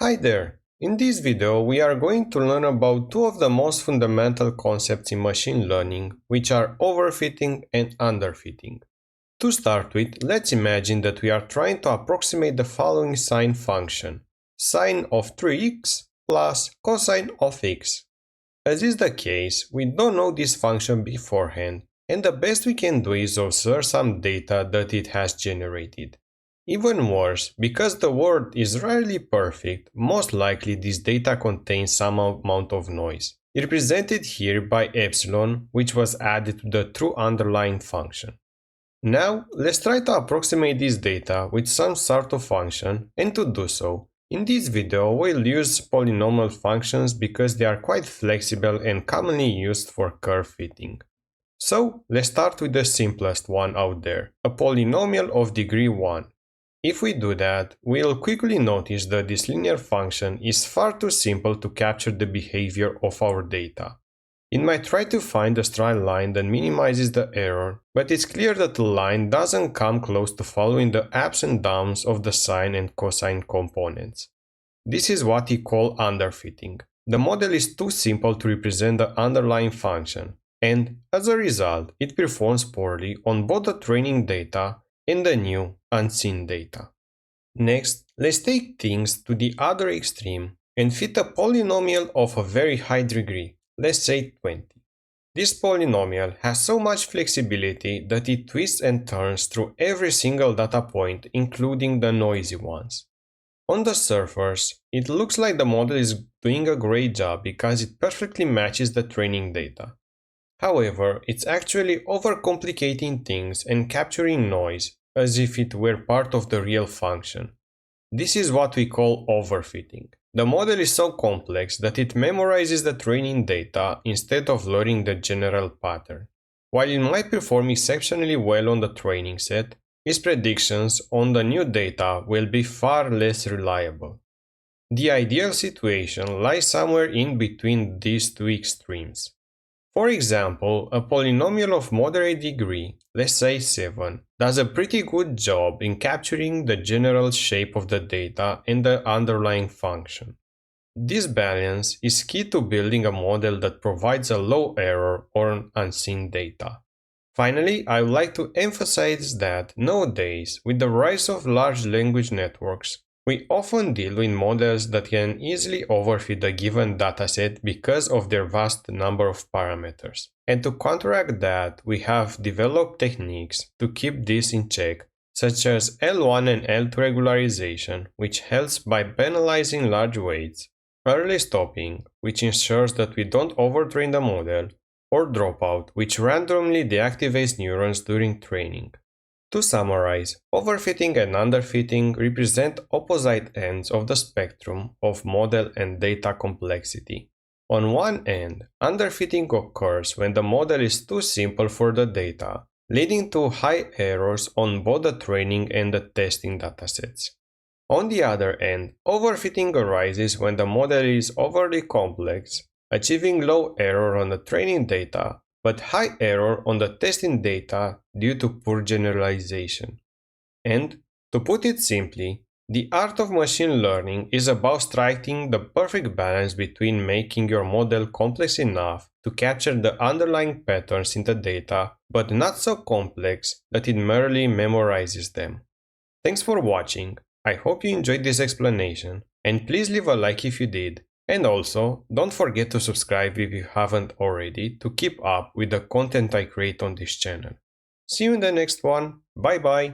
Hi there! In this video we are going to learn about two of the most fundamental concepts in machine learning, which are overfitting and underfitting. To start with, let's imagine that we are trying to approximate the following sine function: sine of 3x plus cosine of x. As is the case, we don't know this function beforehand, and the best we can do is observe some data that it has generated. Even worse, because the world is rarely perfect, most likely this data contains some amount of noise, represented here by epsilon, which was added to the true underlying function. Now, let's try to approximate this data with some sort of function, and to do so, in this video we'll use polynomial functions because they are quite flexible and commonly used for curve fitting. So, let's start with the simplest one out there, a polynomial of degree 1. If we do that, we'll quickly notice that this linear function is far too simple to capture the behavior of our data. It might try to find a straight line that minimizes the error, but it's clear that the line doesn't come close to following the ups and downs of the sine and cosine components. This is what we call underfitting. The model is too simple to represent the underlying function, and as a result, it performs poorly on both the training data and the new, unseen data. Next, let's take things to the other extreme and fit a polynomial of a very high degree, let's say 20. This polynomial has so much flexibility that it twists and turns through every single data point, including the noisy ones. On the surface, it looks like the model is doing a great job because it perfectly matches the training data. However, it's actually overcomplicating things and capturing noise as if it were part of the real function. This is what we call overfitting. The model is so complex that it memorizes the training data instead of learning the general pattern. While it might perform exceptionally well on the training set, its predictions on the new data will be far less reliable. The ideal situation lies somewhere in between these two extremes. For example, a polynomial of moderate degree, let's say 7, does a pretty good job in capturing the general shape of the data and the underlying function. This balance is key to building a model that provides a low error on unseen data. Finally, I would like to emphasize that nowadays, with the rise of large language networks, we often deal with models that can easily overfit a given dataset because of their vast number of parameters. And to counteract that, we have developed techniques to keep this in check, such as L1 and L2 regularization, which helps by penalizing large weights, early stopping, which ensures that we don't overtrain the model, or dropout, which randomly deactivates neurons during training. To summarize, overfitting and underfitting represent opposite ends of the spectrum of model and data complexity. On one end, underfitting occurs when the model is too simple for the data, leading to high errors on both the training and the testing datasets. On the other end, overfitting arises when the model is overly complex, achieving low error on the training data but high error on the testing data due to poor generalization. And, to put it simply, the art of machine learning is about striking the perfect balance between making your model complex enough to capture the underlying patterns in the data, but not so complex that it merely memorizes them. Thanks for watching. I hope you enjoyed this explanation, and please leave a like if you did. And also, don't forget to subscribe if you haven't already to keep up with the content I create on this channel. See you in the next one. Bye bye!